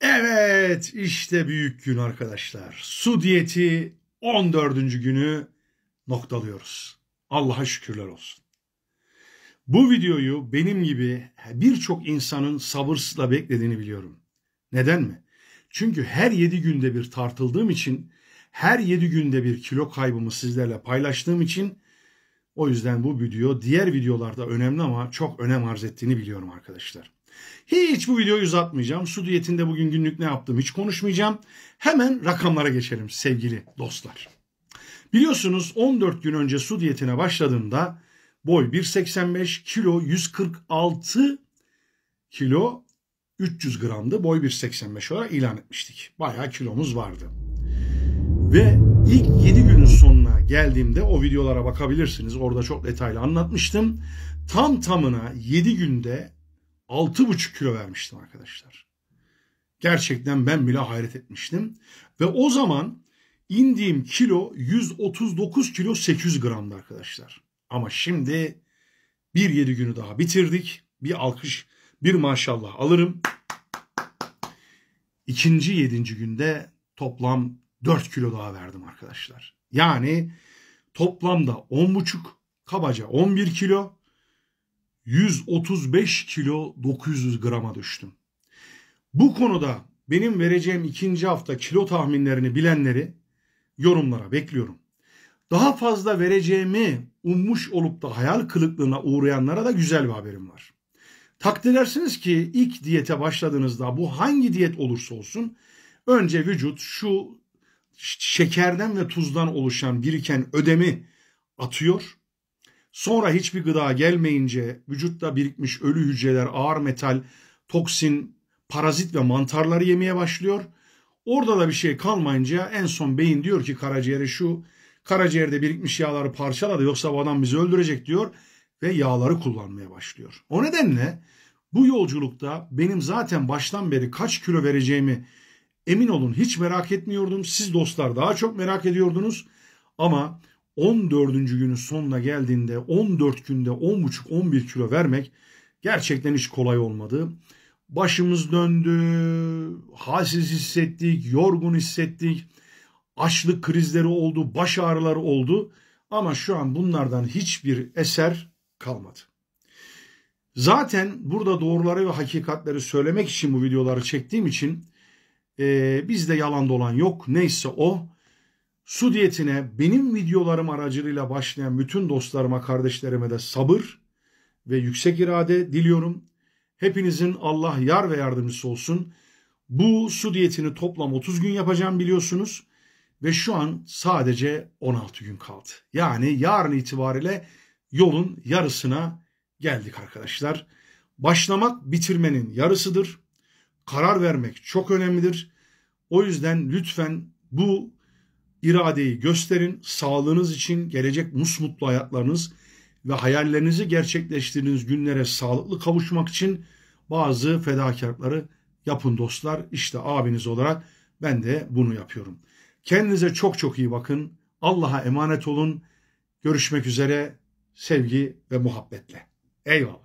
Evet, işte büyük gün arkadaşlar. Su diyeti 14. günü noktalıyoruz. Allah'a şükürler olsun. Bu videoyu benim gibi birçok insanın sabırsızla beklediğini biliyorum. Neden mi? Çünkü her 7 günde bir tartıldığım için, her 7 günde bir kilo kaybımı sizlerle paylaştığım için o yüzden bu video diğer videolarda önemli ama çok önem arz ettiğini biliyorum arkadaşlar. Hiç bu videoyu uzatmayacağım. Su diyetinde bugün günlük ne yaptım hiç konuşmayacağım. Hemen rakamlara geçelim sevgili dostlar. Biliyorsunuz 14 gün önce su diyetine başladığımda boy 1.85, kilo 146 kilo 300 gramdı. Boy 1.85 olarak ilan etmiştik. Bayağı kilomuz vardı. Ve ilk 7 günün sonuna geldiğimde o videolara bakabilirsiniz. Orada çok detaylı anlatmıştım. Tam tamına 7 günde 6,5 kilo vermiştim arkadaşlar. Gerçekten ben bile hayret etmiştim. Ve o zaman indiğim kilo 139 kilo 800 gramdı arkadaşlar. Ama şimdi bir 7 günü daha bitirdik. Bir alkış, bir maşallah alırım. İkinci 7. günde toplam 4 kilo daha verdim arkadaşlar. Yani toplamda 10,5, kabaca 11 kilo, 135 kilo 900 grama düştüm. Bu konuda benim vereceğim ikinci hafta kilo tahminlerini bilenleri yorumlara bekliyorum. Daha fazla vereceğimi ummuş olup da hayal kırıklığına uğrayanlara da güzel bir haberim var. Takdir edersiniz ki ilk diyete başladığınızda bu hangi diyet olursa olsun önce vücut şu şekerden ve tuzdan oluşan biriken ödemi atıyor. Sonra hiçbir gıda gelmeyince vücutta birikmiş ölü hücreler, ağır metal, toksin, parazit ve mantarları yemeye başlıyor. Orada da bir şey kalmayınca en son beyin diyor ki karaciğere şu karaciğerde birikmiş yağları parçaladı yoksa bu adam bizi öldürecek diyor ve yağları kullanmaya başlıyor. O nedenle bu yolculukta benim zaten baştan beri kaç kilo vereceğimi emin olun hiç merak etmiyordum. Siz dostlar daha çok merak ediyordunuz ama 14. günün sonuna geldiğinde 14 günde 10,5-11 kilo vermek gerçekten hiç kolay olmadı. Başımız döndü, halsiz hissettik, yorgun hissettik, açlık krizleri oldu, baş ağrıları oldu ama şu an bunlardan hiçbir eser kalmadı. Zaten burada doğruları ve hakikatleri söylemek için bu videoları çektiğim için bizde yalan dolan yok. Neyse o. Su diyetine benim videolarım aracılığıyla başlayan bütün dostlarıma, kardeşlerime de sabır ve yüksek irade diliyorum. Hepinizin Allah yar ve yardımcısı olsun. Bu su diyetini toplam 30 gün yapacağım biliyorsunuz. Ve şu an sadece 16 gün kaldı. Yani yarın itibariyle yolun yarısına geldik arkadaşlar. Başlamak bitirmenin yarısıdır. Karar vermek çok önemlidir. O yüzden lütfen bu iradeyi gösterin. Sağlığınız için, gelecek musmutlu hayatlarınız ve hayallerinizi gerçekleştirdiğiniz günlere sağlıklı kavuşmak için bazı fedakarlıkları yapın dostlar. İşte abiniz olarak ben de bunu yapıyorum. Kendinize çok çok iyi bakın. Allah'a emanet olun. Görüşmek üzere sevgi ve muhabbetle. Eyvallah.